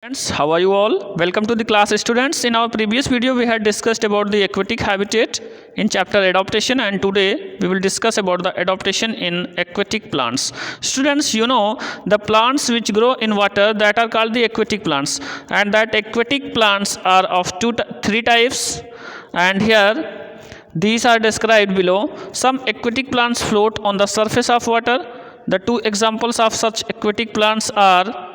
Friends, how are you all? Welcome to the class, students. In our previous video we had discussed about the aquatic habitat in chapter adaptation, and today we will discuss about the adaptation in aquatic plants. Students, you know the plants which grow in water that are called the aquatic plants, and that aquatic plants are of three types, and here these are described below. Some aquatic plants float on the surface of water. The two examples of such aquatic plants are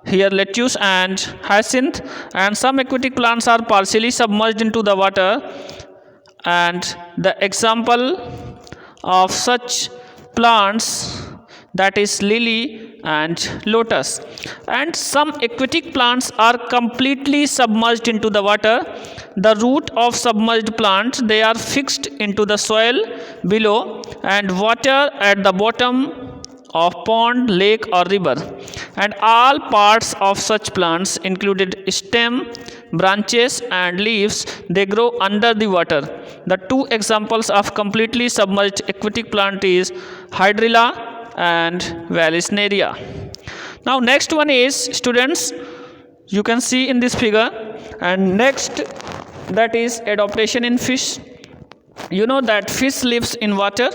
here lettuce and hyacinth, and some aquatic plants are partially submerged into the water, and the example of such plants that is lily and lotus. And some aquatic plants are completely submerged into the water. The root of submerged plant, they are fixed into the soil below, and water at the bottom of pond, lake or river, and all parts of such plants included stem, branches and leaves, they grow under the water. The two examples of completely submerged aquatic plant is hydrilla and vallisneria. Now next one is, students, you can see in this figure, and next that is adaptation in fish. You know that fish lives in water,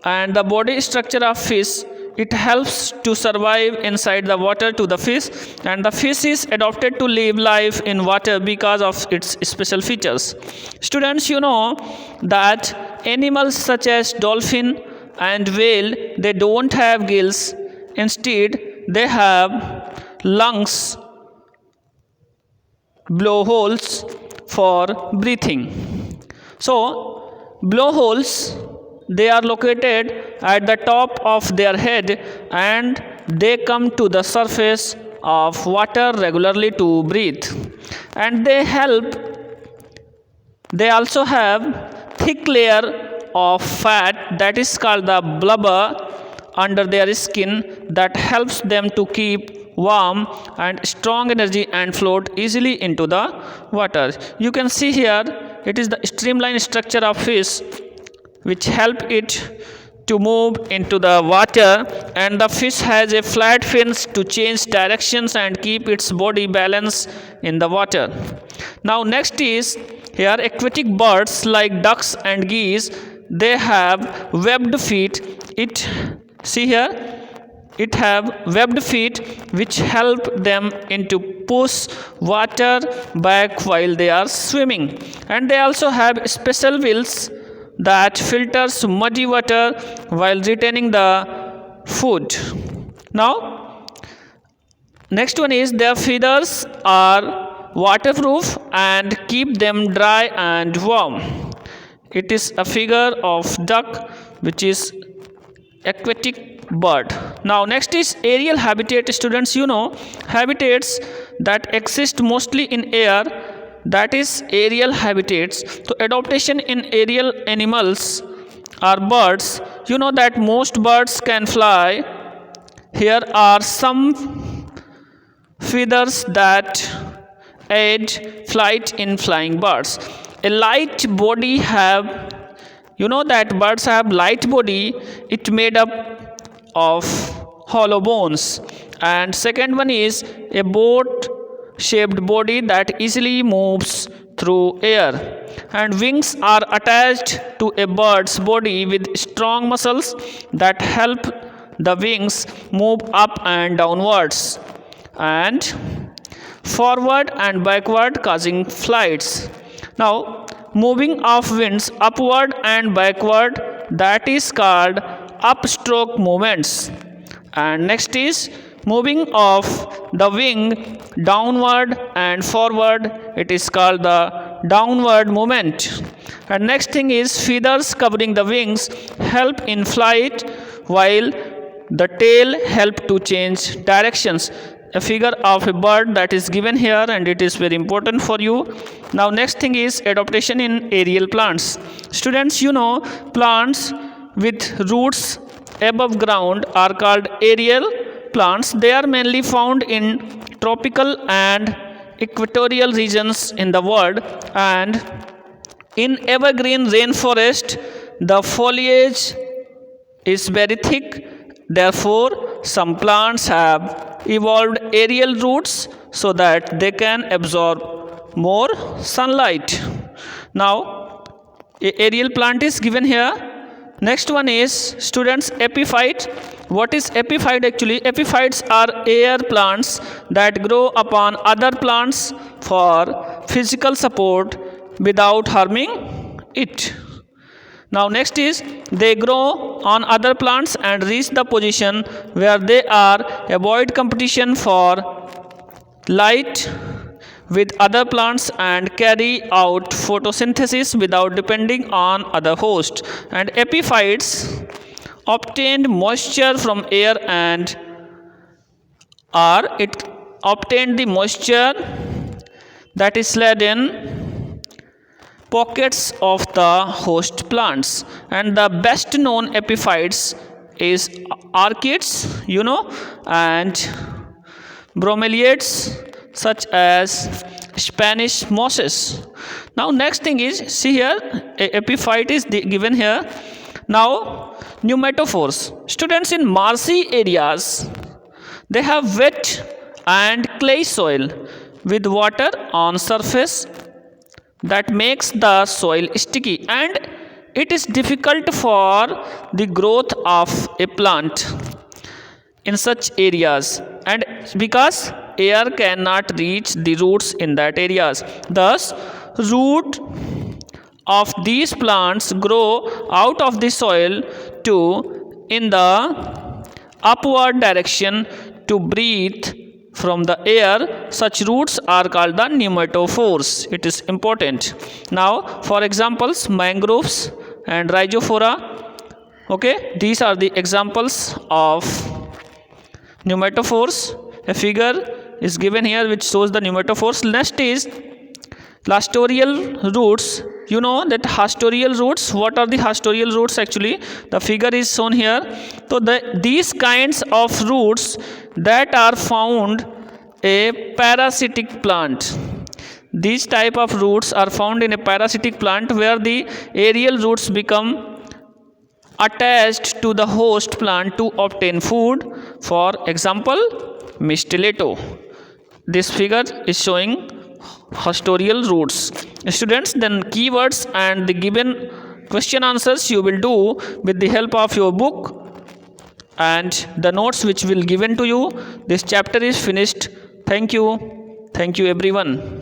and the body structure of fish, it helps to survive inside the water to the fish, and the fish is adapted to live life in water because of its special features. Students, you know that animals such as dolphin and whale, they don't have gills. Instead, they have lungs, blowholes for breathing. So, blowholes, they are located at the top of their head, and they come to the surface of water regularly to breathe, and they also have thick layer of fat that is called the blubber under their skin that helps them to keep warm and strong energy and float easily into the water. You can see here it is the streamlined structure of fish which help it to move into the water, and the fish has a flat fins to change directions and keep its body balanced in the water. Now next is here aquatic birds like ducks and geese, they have webbed feet. It have webbed feet which help them into push water back while they are swimming, and they also have special wheels that filters muddy water while retaining the food. Now next one is their feathers are waterproof and keep them dry and warm. It is a figure of duck which is aquatic bird. Now next is aerial habitat. Students, you know habitats that exist mostly in air, that is aerial habitats. So adaptation in aerial animals or birds, you know that most birds can fly. Here are some feathers that aid flight in flying birds. A light body have, you know that birds have light body, it made up of hollow bones. And second one is a boat shaped body that easily moves through air, and wings are attached to a bird's body with strong muscles that help the wings move up and downwards and forward and backward, causing flights. Now moving of wings upward and backward, that is called upstroke movements. And next is moving of the wing downward and forward, it is called the downward movement. And next thing is feathers covering the wings help in flight, while the tail help to change directions. A figure of a bird that is given here, and it is very important for you. Now next thing is adaptation in aerial plants. Students, you know plants with roots above ground are called aerial plants. They are mainly found in tropical and equatorial regions in the world, and in evergreen rainforest the foliage is very thick. Therefore some plants have evolved aerial roots so that they can absorb more sunlight. Now, aerial plant is given here. Next one is, students, epiphyte. What is epiphyte actually? Epiphytes are air plants that grow upon other plants for physical support without harming it. Now next is, they grow on other plants and reach the position where they are avoid competition for light with other plants and carry out photosynthesis without depending on other hosts. And epiphytes obtained moisture from air and it obtained the moisture that is laid in pockets of the host plants. And the best known epiphytes is orchids, and bromeliads such as Spanish mosses. Now next thing is, see here, epiphyte is given here. Now pneumatophores. Students, in marshy areas, they have wet and clay soil with water on surface that makes the soil sticky, and it is difficult for the growth of a plant in such areas, and because air cannot reach the roots in that areas. Thus, root of these plants grow out of the soil in the upward direction to breathe from the air. Such roots are called the pneumatophores. It is important. Now, for examples, mangroves and rhizophora. Okay, these are the examples of pneumatophores. A figure is given here which shows the pneumatophores. Next is clusterial roots. You know that clusterial roots. What are the clusterial roots actually? The figure is shown here. So these kinds of roots that are found a parasitic plant. These type of roots are found in a parasitic plant where the aerial roots become attached to the host plant to obtain food. For example, Mistilato. This figure is showing clusterial roots. Students, then keywords and the given question answers you will do with the help of your book and the notes which will given to you. This chapter is finished. Thank you everyone.